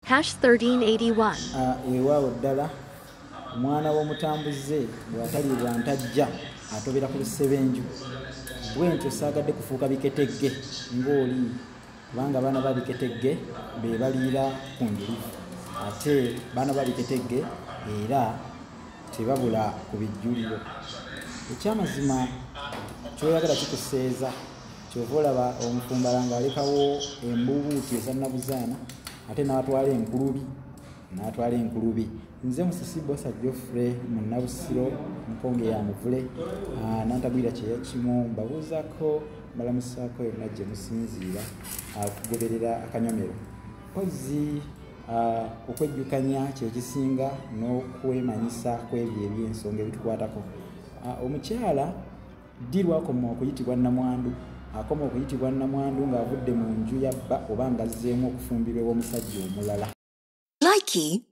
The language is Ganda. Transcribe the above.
#1381. Ewaawo ddala omwana w'omutambuze bw'atalibwa ntajja atobera ku lusebenju bwentyo saagadde kufuuka biketegge ng'oli kubanga baana ba biketegge be baliira ku njulufu ate baana ba biketegge era tebabula ku bijjuliro. Ekyamazima kyoyagala kikuseeza kyova olaba Omufumbala ng'alekawo embubuuti ezannabuzaana ate n'atwala enkulubi. Nze Musisi Bosa Geoffrey mu Nabusiro Mponge ya Muvule nantagwira kyeyakimu mbabuuzaako mbalamusaako yonna gye musinziira okugoberera akanyomero. Mpozzi okwejjukanya kyekisinga n'okwemanyisa kw'ebyo eby'ensonga ebitukwatako. Omukyala ddi lwakoma okuyitibwa Namwandu? Akoma okuyitibwa Namwandu ng'avudde mu nju ya bba oba ng'azzeemu okufumbirwa ew'omusajja omulala. Likey